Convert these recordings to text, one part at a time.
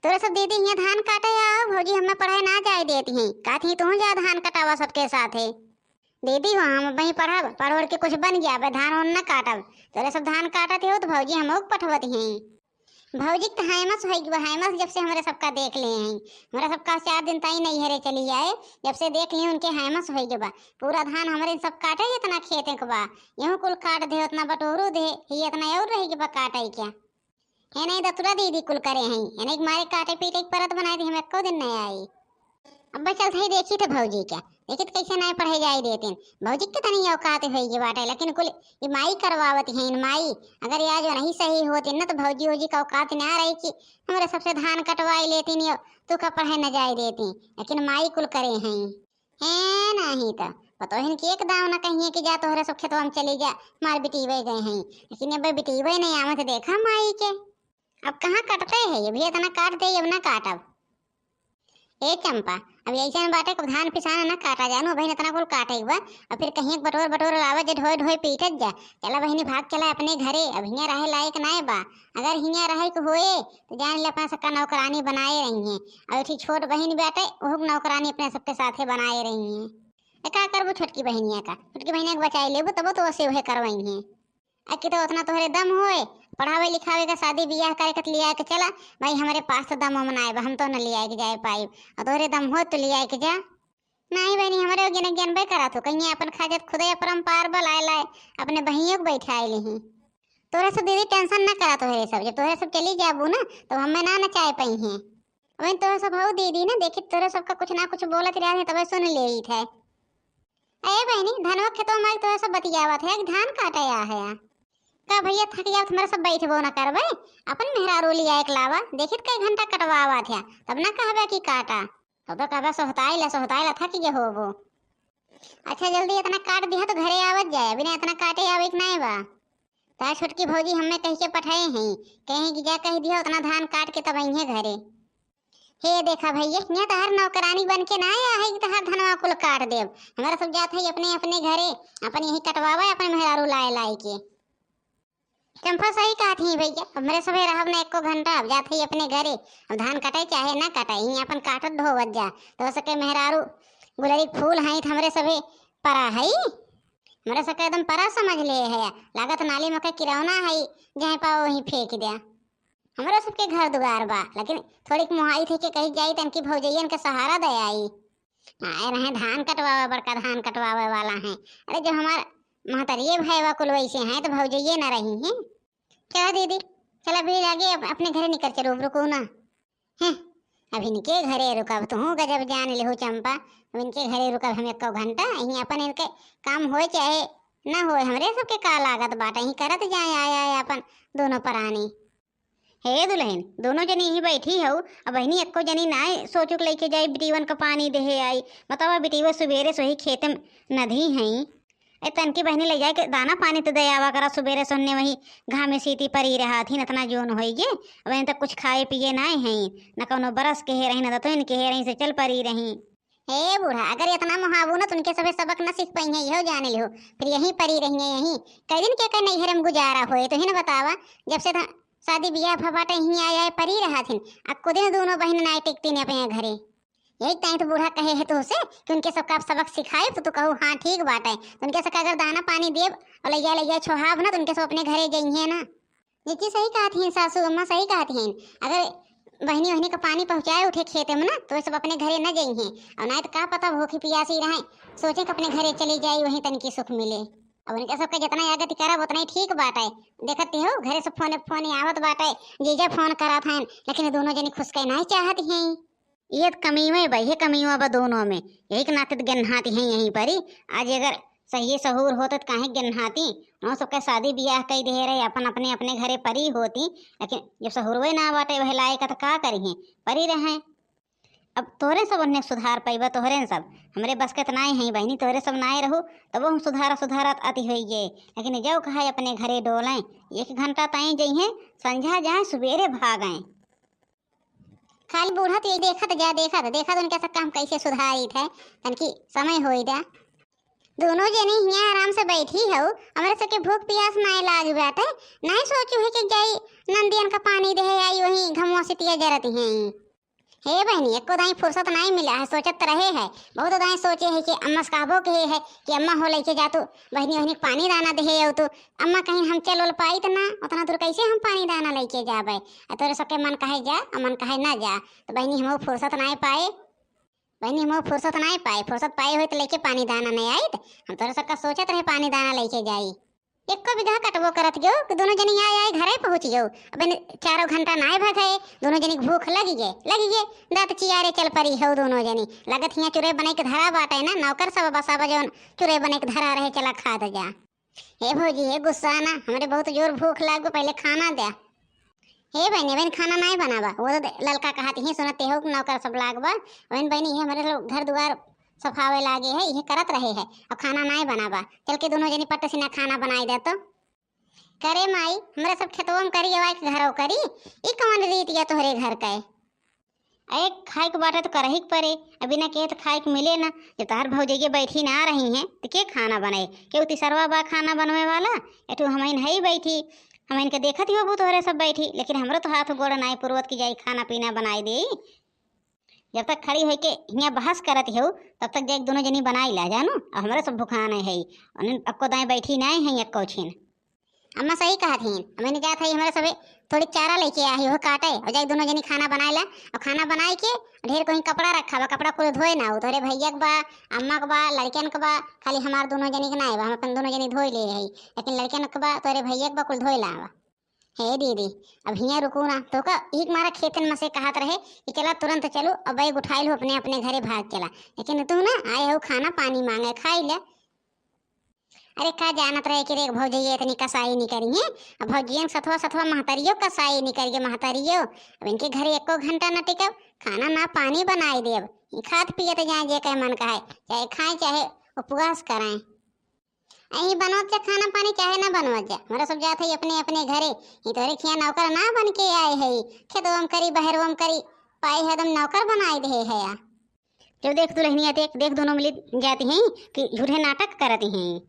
तोरा सब दीदी यहाँ धान काटे आओ भौजी हमें पढ़ाई ना जाए देती हैं कहती तू जा धान कटावा सबके साथ है दीदी हो हम वहीं पढ़ा पढ़ के कुछ बन गया धान उन न काटब तोरे सब धान काटत हो तो भौजी हम पठवत हैं भौजी तो हैमस हो हैमस जब से हमारे सबका देख लिए हैं हमारा सबका 4 दिन तई नहीं हरे चली आए जब से देख लिए उनके हैमस हो गए बा पूरा धान हमारे सब काटे इतना खेते के बा यूं कुल काट दे उतना बटोरू दे ये इतना और रहेगी बा काटे क्या है नहीं दतुरा दीदी कुल करे हैं है नहीं मारे काटे पीटे की परत बनाई थी हमें को दिन नहीं आई अब चल थे देखी थे भौजी क्या देखी तो कैसे नहीं पढ़े जाए देते भौजी के तनी औकात होगी बाटे लेकिन कुल ये माई करवावत है इन माई अगर यह जो नहीं सही होती ना तो भौजी वौजी का औकात ना रही कि हमारे सबसे धान कटवाई लेती नहीं तू का पढ़े न जाए देती लेकिन माई कुल करे हैं है नहीं तो पतो है कि एक दाव ना कहिए कि जा तोहरे सब खेतवा में चली जा मार बिटीवे गए हैं लेकिन अब बिटीवे नहीं आवत देखा माई के अब कहाँ कटते है ये भी इतना काट दे अब ना काटब ए चंपा अब ऐसा बाटे को धान पिसाना ना काटा जानो बहन इतना कुल काटे एक बार और फिर कहीं बटोर बटोर लावा जे ढोए ढोए पीटत जा चला बहनी भाग चला अपने घरे अब हियां रहे लायक ना बा अगर हियां रहे को होए तो जान ले अपना सबका नौकरानी बनाए रही हैं और ठीक छोट बहन बेटे वो नौकरानी अपने सबके साथे बनाए रही हैं क्या करबो छोटकी बहनिया का छोटकी बहनिया के बचाई लेबो तब तो वैसे वह करवाई हैं अकी तो उतना तोहरे दम होए पढ़ावे लिखावे का शादी ब्याह करे के लिया के चला भाई हमारे पास तो दम मनाए हम तो न लिया के जाए पाई और तोहरे दम हो तो लिया के जा नहीं बहनी हमारे ज्ञान ज्ञान बे करा तो कहीं अपन खाजत खुदे परम्पार बलाए लाए अपने बहियों को बैठाए ली तोहरे सब दीदी टेंशन ना करा तोहरे सब जब तोहरे सब चली जाबू ना तो हमें ना नचाए पाई हैं वही तोहरे सब हो दीदी ना देखी तोहरे सबका कुछ ना कुछ बोलत रहा है तब सुन ले थे अरे बहनी धनवा खेतों में तोहरे सब बतियावत है धान काटे आ है का भैया थक जाओ तुम्हारा सब बैठबो ना करबे अपन मेहरारू लिया एक लावा देखित कई घंटा कटवावा था तब ना कहबे कि काटा तब तो कहबे सोहताइला थक जे होबो अच्छा जल्दी इतना काट दिया तो घरे आवत जाए बिना इतना काटे आवे कि नहीं बा तार छोटकी भौजी हमें कह के पठाए हैं कहीं कि जा कह दिया उतना धान काट के तब आइए घरे हे देखा भैया यहाँ तो हर नौकरानी बन के ना आया है कि हर धनवा कुल काट देव हमारा सब जात है अपने अपने घरे अपन यही कटवावा अपन मेहरारू लाए लाई के चंपा सही कहा थी भैया अब मेरे सबे रहब ना एको घंटा अब जाते ही अपने घरे अब धान कटाई चाहे ना कटाई ही अपन काटत धोवत जा तो सके मेहरारू गुलरी फूल हैं हमरे सबे परा है मेरे सके एकदम परा समझ ले है लागत नाली में किरौना है जहाँ पाओ वहीं फेंक दिया हमारे सबके घर दुआर बा लेकिन थोड़ी मुहाई थी कि कहीं जाई तन की भौजैयन के सहारा दे आई आए रहे धान कटवावे बड़का धान कटवावे वाला है अरे जो हमारा महतरिये भाईवा कुल वैसे हैं तो भौजैये ना रही हैं क्या दीदी चल अभी आगे अपने घरे निकल चलो रुको ना हैं अभी इनके घरे रुका तो हूँ गजब जान ले हो चंपा अब इनके घरे रुका हम एक घंटा यहीं अपन इनके काम होए चाहे ना होए हमरे सबके का लागत बाटा यहीं करत जाए आया अपन दोनों परानी हे दुल्हन दोनों जनी यहीं बैठी हो अब बहनी एको जनी ना सोचुक लेके जाए बिटीवन का पानी देहे आई बताओ बिटीवा सवेरे सोही खेत में नदी हैं तन की बहनी ले जाए के दाना पानी तो दे आवा करा सुबेरे सुनने वही घामे सीती परी रहा थी इतना जोन हो गए वहीं तक कुछ खाए पिए ना हैं न कोनो बरस के रही न तो इनके रही से चल परी रही हे बूढ़ा अगर इतना मुहावू ना तो उनके सबे सबक न सीख पाई है यही जाने लो फिर यहीं परी रही है यहीं कई दिन के नहीं हरम गुजारा होए तो ही ना बतावा जब से शादी ब्याह फबाटे यहीं आया परी रहा थी अक्को दिन दोनों बहन ना टिकती ने अपने घरे यही टाइम तो बूढ़ा कहे है तो उसे कि उनके सबका सबक सिखाए तो कहूँ हाँ ठीक बात है उनके सबका अगर दाना पानी देव और ले जाए छोहाब ना तो उनके सब अपने घरे जाइए ना जी सही कहती हैं सासू अम्मा सही कहती हैं अगर बहनी वहनी का पानी पहुँचाए उठे खेते में ना तो सब अपने घरे न जाइए और ना तो क्या पता भूखी प्यासी रहे सोचे कि अपने घरे चली जाए वहीं तन की सुख मिले अब उनके सबका जितना आगत करब उतना ही ठीक बात है देखती हो घरे से फोन आवत बात है जीजा फोन करा था लेकिन दोनों जनी खुश के नहीं चाहती हैं ये कमी में भाई कमी बा दोनों में यही के नाते गन्हाती हैं यहीं पर ही आज अगर सही सहूर होते तो काहे गन्हाती वो सबके शादी ब्याह कई दे रहे अपन अपने अपने घरे परी होती लेकिन जब सहूरवे ना बाटे वह लाए का तो का करिए परी रहे अब तोरे सब उन्हें सुधार पैबा तोहरे सब हमरे बस के नाए हैं बहनी तोहरे सब नाए रहो तब हम सुधारत आती हुई ये लेकिन जो कहा अपने घरे डोलें 1 घंटा तय जइए संझा जाए सवेरे भागें खाली बूढ़ा तो देखा तो उनके सब काम कैसे सुधारी थे तन की समय हो जा दोनों जनी यहाँ आराम से बैठी हो, हमारे सबके भूख प्यास नहीं लाग बाटे। नहीं सोचू है कि जाई नंदियन का पानी दे आई वही घमवा से तिया जरत हैं। हे बहनी एको दाई फुर्सत नहीं मिला है, सोचत रहे है बहुत दाई सोचे है कि अम्मा से कहबो के है कि अम्मा हो लेके जा तू बहनी वहनी पानी दाना दे हो तो अम्मा कहीं हम चल पाई तो ना उतना दूर कैसे हम पानी दाना लेके जाबे। तोरे सबके मन कहे जा मन कहे ना जा तो बहनी हम फुर्सत नहीं पाए। बहनी हम फुर्सत नहीं पाए, फुर्सत पाए हुए तो लेके पानी दाना नहीं आई तो हम तोरे सबका सोचत रहे पानी दाना लेके जाई। एको बिगहा कटबो करत गयो कि दोनों जनी आए घरे पहुंच गयो। अब 4 घंटा नाय भगे, दोनों जनी भूख लगी गे दांत चियारे चल परी हो दोनों जनी। लगत हिया चुरे बने के धरा बाटे ना, नौकर सब बसाबा जौन चुरे बने के धरा रहे चला खा दे जा। हे भौजी हे गुस्सा ना, हमरे बहुत जोर भूख लागो पहले खाना दे। हे बहनी बहन खाना नहीं बनावा, वो तो ललका कहती ही सुनते हो नौकर सब लागबा। बहन बहनी ये हमारे लोग घर द्वार सफावे लागे है ये करत रहे है और खाना नहीं बनावा। चल के दोनों जनी पट्ट सिना खाना बनाई दे तो करे माई हमारे सब खेतों में करी आवा के घरों करी ई कौन रीत या तोहरे घर का अरे खाए के बाटे तो करही के परे, अभी ना के तो खाए के मिले ना। जब तार भौजैया बैठी ना रही हैं तो के खाना बनाए, के तीसरवा बा खाना बनवे वाला एटू हमें नहीं बैठी। हम इनके देखत ही हो तोहरे सब बैठी, लेकिन हमरो तो हाथ गोड़ नहीं पुरवत की जाई खाना पीना बनाई दे। जब तक खड़ी होके यहाँ बहस करत हो तब तक देख दोनों जनी बनाई ला जानो। अब हमारे सब भुखाना है अक्को दाएँ बैठी नहीं है अक्को छीन। अम्मा सही कहा थी, मैंने जा था हमारे सब थोड़ी चारा लेके आई हो काटे और जाए दोनों जनी खाना बनाए ला। और खाना बनाए के ढेर कोई कपड़ा रखा बा, कपड़ा कुल धोए ना तोरे भैया के बा अम्मा के बा लड़कियन के बा, खाली हमार दोनों जनी के नहीं बा, हम अपन दोनों जनी धोई ले रही। लेकिन लड़कियन के बा तोरे भैया के बा कुल धोए ला बा। हे दीदी अब हिया रुकू ना तो का एक मारा खेतन में से कहत रहे कि चला तुरंत चलो और बैग उठाई लो अपने अपने घरे भाग चला। लेकिन तू ना आए हो खाना पानी मांगे खाई ले। अरे का जानत रहे कि रे भौजैया इतनी कसाई नहीं करी है। अब भौजियन सथवा सथवा महतारियों कसाई नहीं करिए महतारियों। अब इनके घरे एको घंटा न टिकब, खाना ना पानी बनाई देव, खाद पिए तो जाए जे कहे मन का है, चाहे खाएं चाहे उपवास कराएं। अही बनवत जा खाना पानी चाहे ना बनवत जा, हमारा सब जात है अपने अपने घरे। ये तोरे खिया नौकर ना बन के आए है, खेतवम करी बहरवम करी पाई है दम नौकर बनाई दे है या। जब देख दुल्हनिया देख देख दोनों मिली जाती हैं कि झूठे नाटक करती हैं।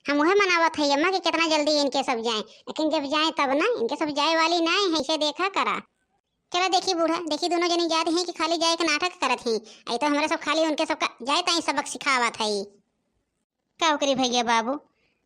हम वह मनावत है अम्मा कि कितना जल्दी इनके सब जाएं, लेकिन जब जाएं तब ना इनके सब जाए वाली ना है, इसे देखा करा। चला देखी बूढ़ा देखी दोनों जनी जाते हैं कि खाली जाए के नाटक करत हैं। आई तो हमारे सब खाली उनके सब जाए ताई सबक सिखावत है। का करी भैया बाबू,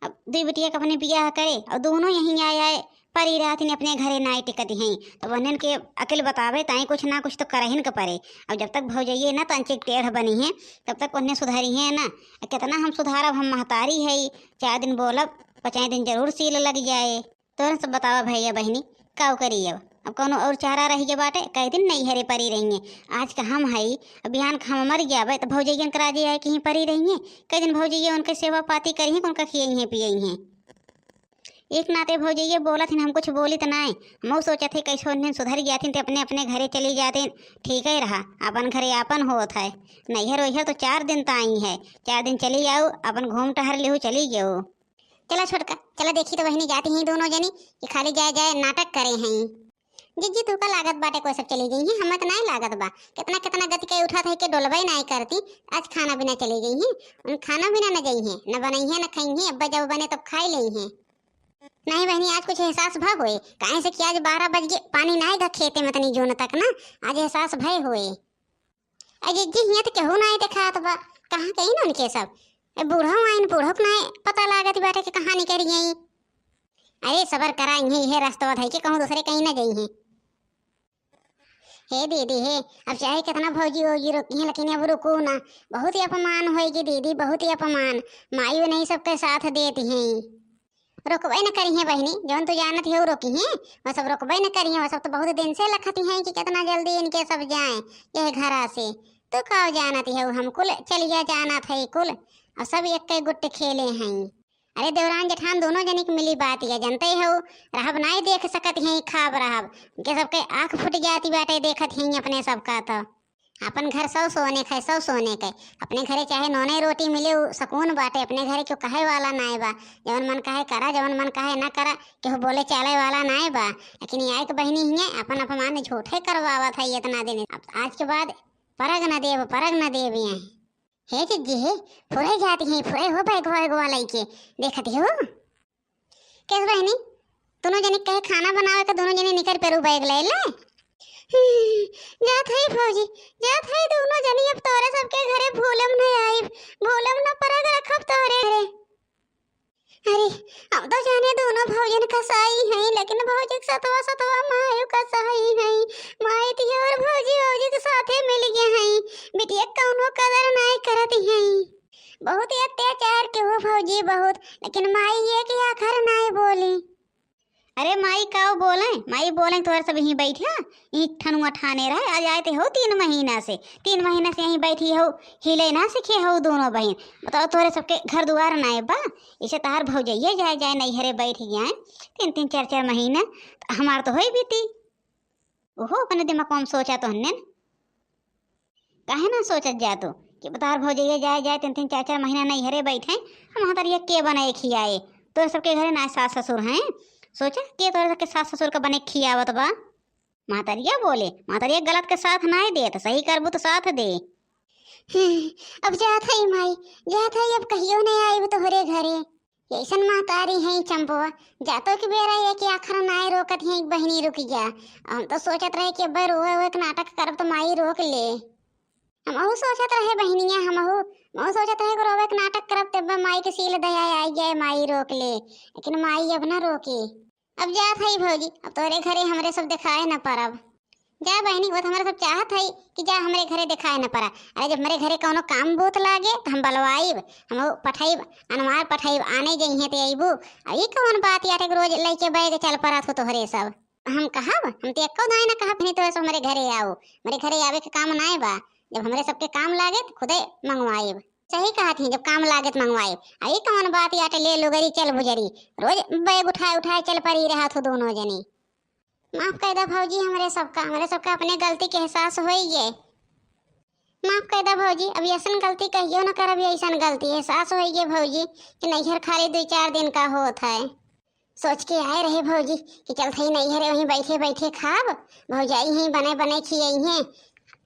अब दुई बिटिया अपने बियाह करे और दोनों यहीं आए आए परी रात ने अपने घरे नाई टिकती हैं तो वनन के अकेले बतावे ताई कुछ ना कुछ तो करहिन के परे। अब जब तक भौजैये ना तंचे टेढ़ बनी है तब तक उन्हें सुधारी है ना। कितना हम सुधारब, हम महतारी है 4 दिन बोलब 5 दिन जरूर सील लग जाए। तो सब बतावा भैया बहनी का करी। अब कौनो और चारा रही बाटे, कई दिन नहीं हरे परी रही है। आज का हम है अब बिहान का हम मर जाबे तो भौजैयन करा जी है कहीं परी रही है। कई दिन भौजैया उनके सेवा पाती करी है, उनका खियई है पियई है। एक नाते भौजैया बोलत हम कुछ बोली तो नहीं, हम सोचत थे कैसे उन्हें सुधर जाती तो अपने अपने घरे चली जाते ठीक ही रहा। अपन घरे अपन होत है, नैहर वैहर तो 4 दिन तो आई है, 4 दिन चली जाओ अपन घूम टहर ले चली गयो। चला छोटका चला देखी तो बहनी जाती हैं दोनों जनी कि खाली जाए जाए नाटक करे हैं। जिज्जी तू का लागत बाटे कोई सब चली गई है, हमें तो नहीं लागत बा। कितना कितना गति के उठा था कि डोलवाई नहीं करती, आज खाना बिना चली गई है। उन खाना बिना न गई है, न बनाई है न खाई है, अब्बा जब बने तब खाई ली है। नहीं बहनी आज कुछ एहसास भा हुए कहीं से कि आज 12 बज गए पानी नहीं गा खेते में तनी जोन तक ना, आज एहसास भय हुए। अरे जी हिया तो केहू नहीं देखा तो बा कहाँ कहीं ना उनके सब बूढ़ो आइन बूढ़ो को नहीं पता लागत बाटे कि कहाँ निकल गई। अरे सबर करा यही रास्ता है कि कहूँ दूसरे कहीं ना गई है। हे दीदी हे अब चाहे कितना भौजी होगी रुकी है लेकिन अब रुको ना, बहुत ही अपमान होगी दीदी, बहुत ही अपमान। माई नहीं सबके साथ देती हैं, रुकबे न करी है बहनी जौन तो जानत है रोकी है वह सब रुकबे न करी है। वह सब तो बहुत दिन से लखती हैं कि कितना जल्दी इनके सब जाएं यह घरा से। तो का जानती है हम कुल चलिया जाना था कुल और सब एक के गुट्टे खेले हैं। अरे देवरान जेठान दोनों जनी की मिली बात है जानते हो, रहब नहीं देख सकत हैं खाब रहब के सबके आँख फुट जाती बाटे देखत हैं अपने सबका। तो अपन घर सौ सोने खाए सौ सोने के अपने घरे चाहे नौने रोटी मिले सुकून बाटे, अपने घरे क्यों कहे वाला नाय बा, जवन मन कहे करा जवन मन कहे ना करा केहू बोले चाले वाला नाय बा। लेकिन ये एक बहनी ही अपन अपमान झूठे करवावत है इतना दिन। अब आज के बाद परग न देव ये हे चिज्जी हे फुरे जाती हैं फुरे हो बैगवा लइके देखती हो कैसे बहनी दोनों जने कहे खाना बनावे का दोनों जने निकल पेरू बैग ले ले जात है फौजी जात है दोनों जनी अब तोरे सबके घरे भूलम नहीं आई भूलम न परग रखब तोरे घरे। अरे हम तो जाने दोनों भौजन कसाई हैं लेकिन भौजी के सतवा सतवा मायू कसाई हैं माई ती और भौजी के साथे मिल गए हैं बिटिया कौनो कदर नहीं करती हैं बहुत अत्याचार के हो भौजी बहुत लेकिन माई ये कि आखिर नहीं बोली। अरे माई काओ बोले माई बोले तो सब यहीं बैठा यहीं ठनुआ ठाने रहे आ जाते हो 3 महीना से यहीं बैठी हो हिले ना सीखे हो दोनों बहन बताओ तोरे सबके घर द्वार ना बा इसे तहार भौजइये जाए नहीं हरे बैठ गए 3 4 महीना तो हमार तो हो बीती ओहो अपने दिमाग में सोचा तो हन्ने काहे ना सोचत जा तो कि बतार भौजइये जाए 3 4 महीना नहीं हरे बैठे हम हमारे के बनाए खियाए तोरे सबके घरे ना सास ससुर हैं सोचा के तोरे के सास ससुर का बने खियावत बा मातरिया बोले मातरिया गलत के साथ ना दे तो सही करबू तो साथ दे। अब जात है माई जात है अब कहियो नहीं आई तोहरे घरे ऐसन मातारी है चंपवा जातो कि बेरा ये कि आखिर नाय रोकत है बहनी रुक जा हम तो सोचत रहे कि अब रोए एक नाटक करब तो माई रोक ले हम सोचत रहे बहनिया हम सोचत रहे रोवे एक नाटक करब तब माई के सील दया आई जाए माई रोक ले लेकिन माई अब ना रोके। अब जात है भौजी अब तोरे घरे हमरे सब दिखाए न परब जा बहनी वो तो हमारे सब चाहत है कि जा हमरे घरे दिखाए न पड़ा अरे जब हमारे घरे कौनो काम बहुत लागे तो हम बलवाइब हम पठाइब अनवार पठाइब आने जइहे ते अइबू अई कौन बात याटे रोज लइके बैग चल परत हो तोहरे सब हम कहब हम ते एको दाई ना कहब नहीं तो सब हमारे घरे आओ हमारे घरे आवे के काम नाय बा जब हमरे सबके काम लागे तो खुदे मंगवाइब सही कहा थी जब काम लागे तो मंगवाइब आई कौन बात याटे ले लुगरी चल बुजरी रोज बैग उठाए चल पड़ी रहा तो दोनों जनी माफ कर दो भौजी हमारे सबका अपने गलती के एहसास हो गए माफ कर दो भौजी अब ऐसा गलती कहियो न करब ऐसा गलती एहसास हो गए भौजी कि नैहर खाली 2-4 दिन का होत है सोच के आए रहे भौजी कि चल थई नैहर वहीं बैठे बैठे खाब भौजाई ही बने खियाई हैं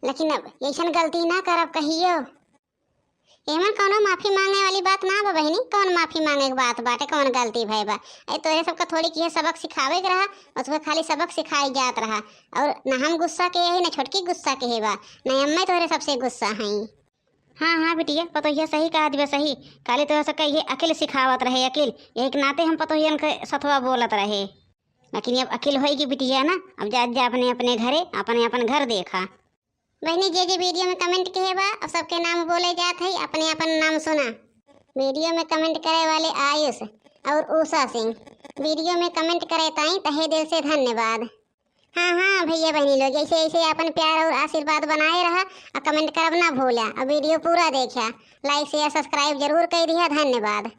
लेकिन अब ऐसा गलती ना करब कहियो एमन कौनो माफी मांगे वाली बात ना बा बहनी कौन माफी मांगे के बात बाटे कौन गलती भई बा अरे तोरे सबका थोड़ी की सबक सिखावे के रहा और तुम्हें खाली सबक सिखाई जात रहा और ना हम गुस्सा के है ना छोटकी गुस्सा के है बा ना अम्मा तोरे सबसे गुस्सा हैं। हाँ बिटिया पतोहिया सही कहा दिवे सही खाली तोरे सबका ये अकेले सिखावत रहे अकेल एक नाते हम पतोहियन के सथवा बोलत रहे लेकिन अब अकेल होएगी बिटिया ना अब जा अपने घरे अपने घर देखा बहनी जे वीडियो में कमेंट किए बा और सबके नाम बोले जात है अपने नाम सुना वीडियो में कमेंट करे वाले आयुष और उषा सिंह वीडियो में कमेंट करे ताई तहे दिल से धन्यवाद। हाँ भैया बहनी लोग ऐसे अपन प्यार और आशीर्वाद बनाए रहा और कमेंट करब ना भूला और वीडियो पूरा देखा लाइक शेयर सब्सक्राइब जरूर कर दिया धन्यवाद।